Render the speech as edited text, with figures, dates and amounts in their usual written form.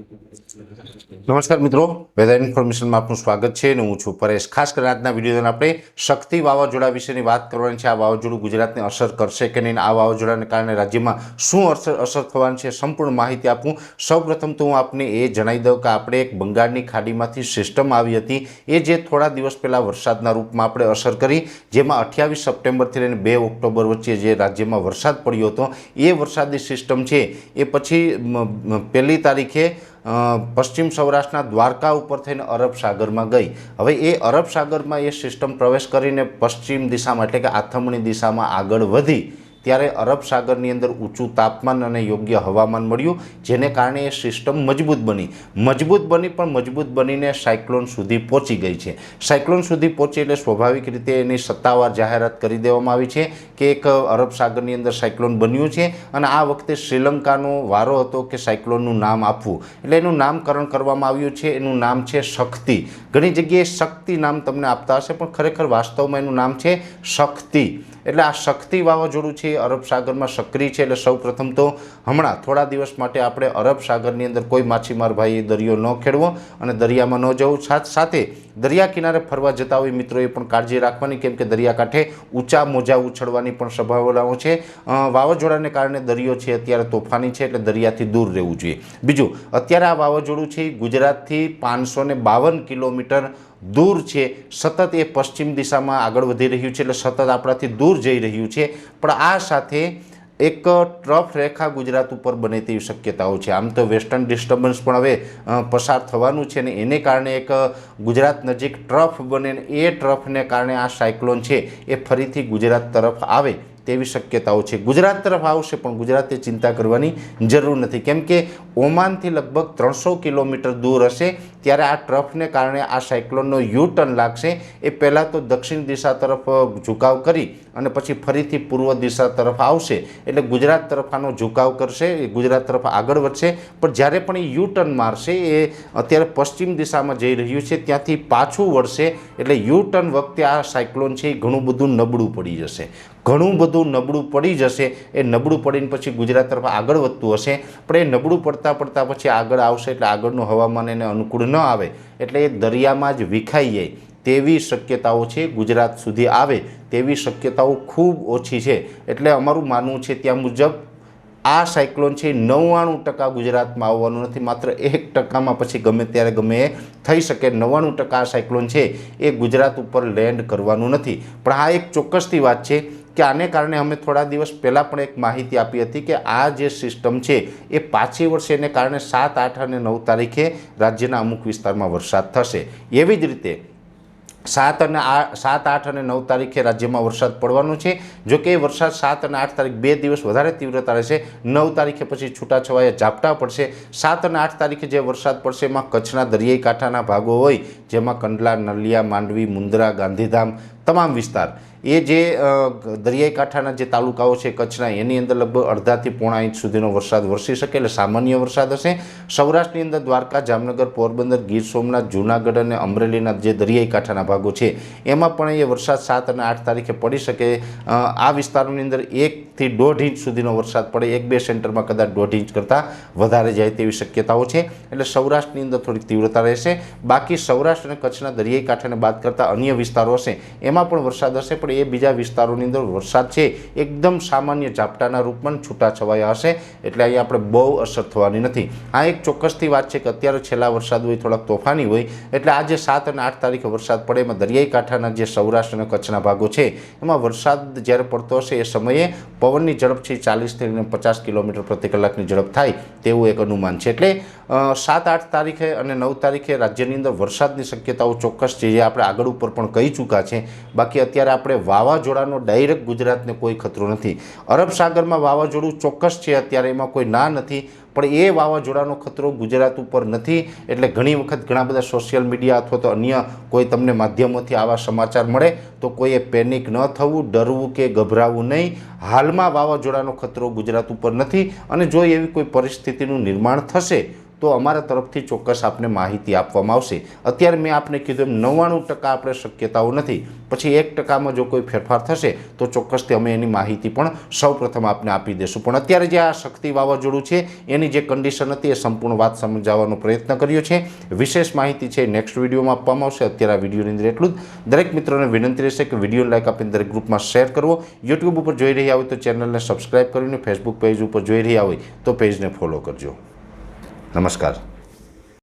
નમસ્કાર મિત્રો, વેધર ઇન્ફોર્મેશનમાં આપનું સ્વાગત છે અને હું છું પરેશ। ખાસ કરીને આજના વિડીયોમાં આપણે શક્તિ વાવાઝોડા વિશેની વાત કરવાની છે। આ વાવાઝોડું ગુજરાતને અસર કરશે કે નહીં, આ વાવાઝોડાને કારણે રાજ્યમાં શું અસર થવાની છે, સંપૂર્ણ માહિતી આપું। સૌપ્રથમ તો હું આપને એ જણાવી દઉં કે આપણે એક બંગાળની ખાડીમાંથી સિસ્ટમ આવી હતી, એ જે થોડા દિવસ પહેલાં વરસાદના રૂપમાં આપણે અસર કરી, જેમાં 28 સપ્ટેમ્બરથી લઈને 2 ઓક્ટોબર વચ્ચે જે રાજ્યમાં વરસાદ પડ્યો હતો, એ વરસાદી સિસ્ટમ છે એ પછી 1 તારીખે પશ્ચિમ સૌરાષ્ટ્રના દ્વારકા ઉપર થઈને અરબ સાગરમાં ગઈ। હવે એ અરબ સાગરમાં એ સિસ્ટમ પ્રવેશ કરીને પશ્ચિમ દિશામાં એટલે કે આથમણી દિશામાં આગળ વધી, ત્યારે અરબ સાગરની અંદર ઊંચું તાપમાન અને યોગ્ય હવામાન મળ્યું, જેને કારણે એ સિસ્ટમ મજબૂત બની પણ મજબૂત બનીને સાયક્લોન સુધી પહોંચી ગઈ છે। સાયક્લોન સુધી પહોંચી એટલે સ્વાભાવિક રીતે એની સત્તાવાર જાહેરાત કરી દેવામાં આવી છે કે એક અરબ સાગરની અંદર સાયક્લોન બન્યું છે અને આ વખતે શ્રીલંકાનો વારો હતો કે સાયક્લોનનું નામ આપવું, એટલે એનું નામકરણ કરવામાં આવ્યું છે। એનું નામ છે શક્તિ। ઘણી જગ્યાએ શક્તિ નામ તમને આપતા હશે, પણ ખરેખર વાસ્તવમાં એનું નામ છે શક્તિ। એટલે આ શક્તિ વાવાઝોડું છે અરબ સાગરમાં સક્રિય છે। એટલે સૌપ્રથમ તો હમણાં થોડા દિવસ માટે આપણે અરબ સાગરની અંદર કોઈ માછીમાર ભાઈએ દરિયો ન ખેડવો અને દરિયામાં ન જવું। સાથે દરિયા કિનારે ફરવા જતા હોય મિત્રોએ પણ કાળજી રાખવાની, કેમ કે દરિયાકાંઠે ઊંચા મોજા ઉછળવાની પણ સંભાવનાઓ છે। વાવાઝોડાને કારણે દરિયો છે અત્યારે તોફાની છે, એટલે દરિયાથી દૂર રહેવું જોઈએ। બીજું, અત્યારે આ વાવાઝોડું છે ગુજરાતથી 552 કિલોમીટર દૂર છે, સતત એ પશ્ચિમ દિશામાં આગળ વધી રહ્યું છે, એટલે સતત આપણાથી દૂર જઈ રહ્યું છે। પણ આ સાથે એક ટ્રફ રેખા ગુજરાત ઉપર બને તેવી શક્યતાઓ છે। આમ તો વેસ્ટર્ન ડિસ્ટર્બન્સ પણ હવે પસાર થવાનું છે અને એને કારણે એક ગુજરાત નજીક ટ્રફ બને, એ ટ્રફને કારણે આ સાયક્લોન છે એ ફરીથી ગુજરાત તરફ આવે તેવી શક્યતાઓ છે। ગુજરાત તરફ આવશે પણ ગુજરાતે ચિંતા કરવાની જરૂર નથી, કેમ કે ઓમાનથી લગભગ 300 કિલોમીટર દૂર હશે, ત્યારે આ ટ્રફને કારણે આ સાયક્લોનનો યુ ટર્ન લાગશે। એ પહેલાં તો દક્ષિણ દિશા તરફ ઝુકાવ કરી અને પછી ફરીથી પૂર્વ દિશા તરફ આવશે, એટલે ગુજરાત તરફ આનો ઝુકાવ કરશે, એ ગુજરાત તરફ આગળ વધશે। પણ જ્યારે પણ એ યુ ટર્ન મારશે, એ અત્યારે પશ્ચિમ દિશામાં જઈ રહ્યું છે, ત્યાંથી પાછું વળશે, એટલે યુ ટર્ન વખતે આ સાયક્લોન છે એ ઘણું બધું નબળું પડી જશે। એ નબળું પડીને પછી ગુજરાત તરફ આગળ વધતું હશે, પણ એ નબળું પડતા પછી આગળ આવશે, એટલે આગળનું હવામાન એને અનુકૂળ ન આવે, એટલે એ દરિયામાં જ વિખાઈ જાય તેવી શક્યતાઓ છે। ગુજરાત સુધી આવે તેવી શક્યતાઓ ખૂબ ઓછી છે। એટલે અમારું માનવું છે ત્યાં મુજબ આ સાયક્લોન છે 99% ગુજરાતમાં આવવાનું નથી, માત્ર 1%માં પછી ગમે ત્યારે ગમે એ થઈ શકે। 99% આ સાયક્લોન છે એ ગુજરાત ઉપર લેન્ડ કરવાનું નથી। પણ આ એક ચોક્કસથી વાત છે કે આને કારણે અમે થોડા દિવસ પહેલાં પણ એક માહિતી આપી હતી કે આ જે સિસ્ટમ છે એ પાછી વળશે, એને કારણે 7, 8 અને 9 તારીખે રાજ્યના અમુક વિસ્તારમાં વરસાદ થશે। એવી જ રીતે 7, 8 અને 9 તારીખે રાજ્યમાં વરસાદ પડવાનો છે। જો કે એ વરસાદ 7 અને 8 તારીખ 2 દિવસ વધારે તીવ્રતા રહેશે, 9 તારીખે પછી છૂટાછવાયા ઝાપટા પડશે। 7 અને 8 તારીખે જે વરસાદ પડશે એમાં કચ્છના દરિયાઈ કાંઠાના ભાગો હોય, જેમાં કંડલા, નલિયા, માંડવી, મુન્દ્રા, ગાંધીધામ તમામ વિસ્તાર, એ જે દરિયાઈ કાંઠાના જે તાલુકાઓ છે કચ્છના, એની અંદર લગભગ અડધાથી પોણા ઇંચ સુધીનો વરસાદ વરસી શકે, એટલે સામાન્ય વરસાદ હશે। સૌરાષ્ટ્રની અંદર દ્વારકા, જામનગર, પોરબંદર, ગીર સોમનાથ, જૂનાગઢ અને અમરેલીના જે દરિયાઈ કાંઠાના ભાગો છે એમાં પણ એ વરસાદ 7 અને 8 તારીખે પડી શકે। આ વિસ્તારોની અંદર 1 થી 1.5 ઇંચ સુધીનો વરસાદ પડે, 1-2 સેન્ટરમાં કદાચ 1.5 ઇંચ કરતાં વધારે જાય તેવી શક્યતાઓ છે। એટલે સૌરાષ્ટ્રની અંદર થોડીક તીવ્રતા રહેશે। બાકી સૌરાષ્ટ્ર અને કચ્છના દરિયાઈ કાંઠાને બાદ કરતાં અન્ય વિસ્તારો હશે એમાં પણ વરસાદ હશે, પણ એ બીજા વિસ્તારોની અંદર વરસાદ છે એકદમ સામાન્ય ઝાપટાના રૂપમાં છૂટાછવાયા હશે, એટલે અહીંયા આપણે બહુ અસર થવાની નથી। આ એક ચોક્કસથી વાત છે કે અત્યારે છેલ્લા વરસાદ હોય થોડાક તોફાની હોય, એટલે આજે 7 અને 8 તારીખે વરસાદ પડે એમાં દરિયાઈ કાંઠાના જે સૌરાષ્ટ્ર અને કચ્છના ભાગો છે એમાં વરસાદ જ્યારે પડતો હશે એ સમયે પવનની ઝડપ છે 40 થી 50 કિલોમીટર પ્રતિ કલાકની ઝડપ થાય તેવું એક અનુમાન છે। એટલે 7, 8 તારીખે અને 9 તારીખે રાજ્યની અંદર વરસાદની શક્યતાઓ ચોક્કસ છે, જે આપણે આગળ ઉપર પણ કહી ચૂક્યા છે। બાકી અત્યારે આપણે વાવાઝોડાનો ડાયરેક્ટ ગુજરાતને કોઈ ખતરો નથી। અરબ સાગરમાં વાવાઝોડું ચોક્કસ છે અત્યારે, એમાં કોઈ ના નથી, પણ એ વાવાઝોડાનો ખતરો ગુજરાત ઉપર નથી। એટલે ઘણી વખત ઘણા બધા સોશિયલ મીડિયા અથવા તો અન્ય કોઈ તમને માધ્યમોથી આવા સમાચાર મળે તો કોઈએ પેનિક ન થવું, ડરવું કે ગભરાવું નહીં। હાલમાં વાવાઝોડાનો ખતરો ગુજરાત ઉપર નથી, અને જો એવી કોઈ પરિસ્થિતિનું નિર્માણ થશે તો અમારા તરફથી ચોક્કસ આપને માહિતી આપવામાં આવશે। અત્યારે મેં આપને કીધું એમ 99% આપણે શક્યતાઓ નથી, પછી 1%માં જો કોઈ ફેરફાર થશે તો ચોક્કસથી અમે એની માહિતી પણ સૌપ્રથમ આપને આપી દઈશું। પણ અત્યારે જે આ શક્તિ વાવાઝોડું છે એની જે કન્ડિશન હતી એ સંપૂર્ણ વાત સમજાવવાનો પ્રયત્ન કર્યો છે। વિશેષ માહિતી છે નેક્સ્ટ વિડીયોમાં આપવામાં આવશે। અત્યારે આ વિડીયોની અંદર એટલું જ। દરેક મિત્રોને વિનંતી રહેશે કે વિડીયોને લાઈક આપીને દરેક ગ્રુપમાં શેર કરવો। યુટ્યુબ ઉપર જોઈ રહ્યા હોય તો ચેનલને સબસ્ક્રાઈબ કરીને, ફેસબુક પેજ ઉપર જોઈ રહ્યા હોય તો પેજને ફોલો કરજો। નમસ્કાર।